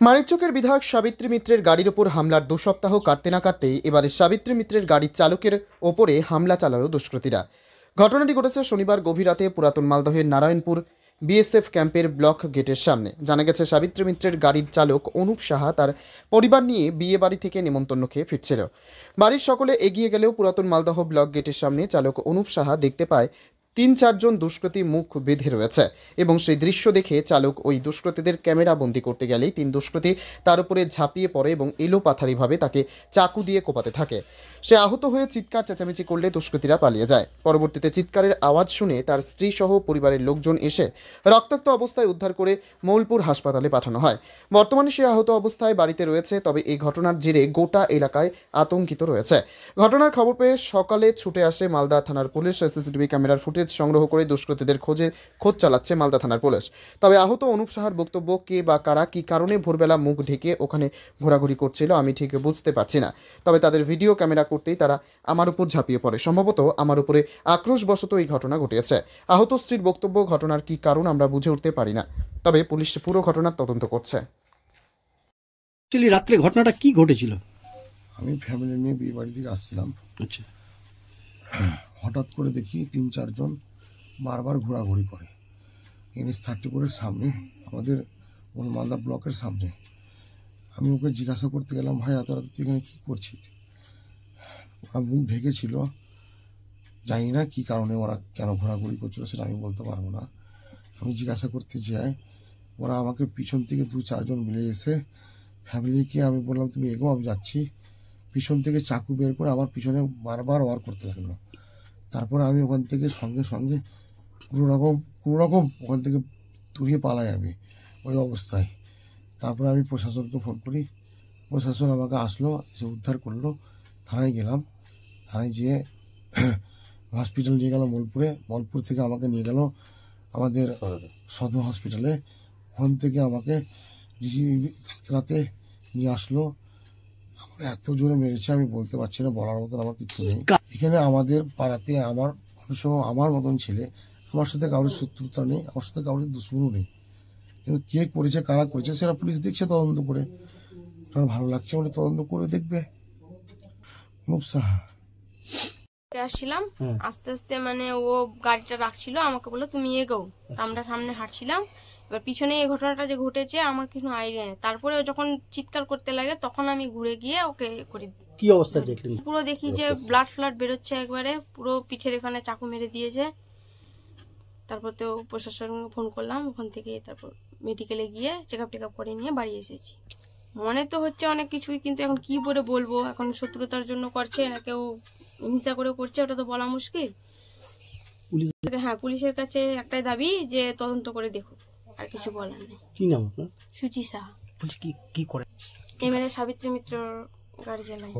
মানিকচকের বিধায়ক সাবিত্রী মিত্রের গাড়ির ওপর হামলার 2 সপ্তাহ কাটতে না কাটতেই এবারে সাবিত্রী মিত্রের গাড়ির চালকের ওপরে হামলা চালালো দুষ্কৃতীরা। ঘটনাটি ঘটেছে শনিবার গভীর রাতে পুরাতন মালদহের নারায়ণপুর বিএসএফ ক্যাম্পের ব্লক গেটের সামনে। জানা গেছে, সাবিত্রী মিত্রের গাড়ির চালক অনুপ সাহা তার পরিবার নিয়ে বিয়ে বাড়ি থেকে নেমন্তন্ন খেয়ে ফিরছিল। বাড়ির সকলে এগিয়ে গেলেও পুরাতন মালদহ ব্লক গেটের সামনে চালক অনুপ সাহা দেখতে পায় 3-4 জন দুষ্কৃতী মুখ বেঁধে রয়েছে এবং সেই দৃশ্য দেখে চালক ওই দুষ্কৃতীদের ক্যামেরা বন্দি করতে গেলেই 3 দুষ্কৃতী তার উপরে ঝাঁপিয়ে পড়ে এবং এলোপাথারিভাবে তাকে চাকু দিয়ে কোপাতে থাকে। সে আহত হয়ে চিৎকার চেঁচামেচি করলে দুষ্কৃতীরা পালিয়ে যায়। পরবর্তীতে চিৎকারের আওয়াজ শুনে তার স্ত্রী সহ পরিবারের লোকজন এসে রক্তাক্ত অবস্থায় উদ্ধার করে মৌলপুর হাসপাতালে পাঠানো হয়। বর্তমানে সে আহত অবস্থায় বাড়িতে রয়েছে। তবে এই ঘটনার জেরে গোটা এলাকায় আতঙ্কিত রয়েছে। ঘটনার খবর পেয়ে সকালে ছুটে আসে মালদা থানার পুলিশ। সিসিটিভি ক্যামেরার ফুটেজ সংগ্রহ করে দুষ্কৃতীদের খোঁজ চালাচ্ছে মালদা থানার পুলিশ। তবে আহত অনুপ সাহার বক্তব্য, কে বা কারা কি কারণে ভোরবেলা মুখ ঢেকে ওখানে ঘোরাঘুরি করছিল আমি ঠিক বুঝতে পারছি না। তবে তাদের ভিডিও ক্যামেরা করতেই তারা আমার উপর ঝাঁপিয়ে পড়ে। সম্ভবত আমার উপরে আক্রোশবশত এই ঘটনা ঘটেছে। আহত স্ত্রীর বক্তব্য, ঘটনার কি কারণ আমরা বুঝে উঠতে পারি না। তবে পুলিশ পুরো ঘটনার তদন্ত করছে। রাত্রে ঘটনাটা কি ঘটেছিল? আমি ফ্যামিলি নিয়ে বিয়ে বাড়ি থেকে আসছিলাম। আচ্ছা, হঠাৎ করে দেখি 3-4 জন বারবার ঘোরাঘুরি করে NH-34-এর সামনে, আমাদের মালদা ব্লকের সামনে। আমি ওকে জিজ্ঞাসা করতে গেলাম, ভাই এত রাতে তুই এখানে কী করছিস? ওরা মুখ ঢেকেছিল, জানি না কী কারণে ওরা কেন ঘোরাঘুরি করছিল সেটা আমি বলতে পারবো না। আমি জিজ্ঞাসা করতে যাই, ওরা আমাকে পিছন থেকে 2-4 জন মিলে এসে ফ্যামিলিকে আমি বললাম তুমি এগো আমি যাচ্ছি, পিছন থেকে চাকু বের করে আমার পিছনে বারবার ওয়ার করতে লাগলো। তারপরে আমি ওখান থেকে সঙ্গে সঙ্গে কোনো রকম ওখান থেকে দূরিয়ে পালাই আমি ওই অবস্থায়। তারপরে আমি প্রশাসনকে ফোন করি, প্রশাসন আমাকে আসলো, এসে উদ্ধার করলো। থানায় গেলাম, থানায় যেয়ে হসপিটাল নিয়ে গেল মলপুর থেকে আমাকে নিয়ে গেল আমাদের সদর হসপিটালে। ওখান থেকে আমাকে রাতে নিয়ে আসলো। আমার এত জোরে মেরেছে আমি বলতে পারছি না, বলার মতন আমার কিছু নেই। এখানে আমাদের পাড়াতে আমার মতন ছেলে, আমার সাথে কারোর শত্রুতা নেই, আমার সাথে কারোর দুশ্মনও নেই। কিন্তু কে করেছে, কারা করেছে সেটা পুলিশ দেখছে তদন্ত করে। ওনার ভালো লাগছে বলে তদন্ত করে দেখবে। অনুপ সাহা আসছিলাম, আস্তে আস্তে মানে ও গাড়িটা রাখছিল, আমাকে বললো তুমি এগো। আমরা সামনে হাঁটছিলাম, এবার পিছনে এই ঘটনাটা যে ঘটেছে আমার কিছু আইডিয়া নেই। তারপরে ও যখন চিৎকার করতে লাগে তখন আমি ঘুরে গিয়ে ওকে করে দিই। কি অবস্থা দেখলেন? পুরো দেখি যে ব্লাড বেরোচ্ছে, একবারে পুরো পিঠের এখানে চাকু মেরে দিয়েছে। তারপর তো প্রশাসনকে ফোন করলাম, ওখান থেকে তারপর মেডিকেলে গিয়ে চেক আপ করে নিয়ে বাড়ি এসেছি। মনে তো হচ্ছে অনেক কিছুই, কিন্তু এখন কি করে বলবো, এখন শত্রুতার জন্য করছে না কেউ হিংসা করে করছে, ওটা তো বলা মুশকিল। হ্যাঁ, পুলিশের কাছে একটাই দাবি যে তদন্ত করে দেখুক, আর কিছু বলার নেই। কি নাম আপনার? সুচি সাহা। কি করে? MLA সাবিত্রী মিত্র গাড়ি চালায়।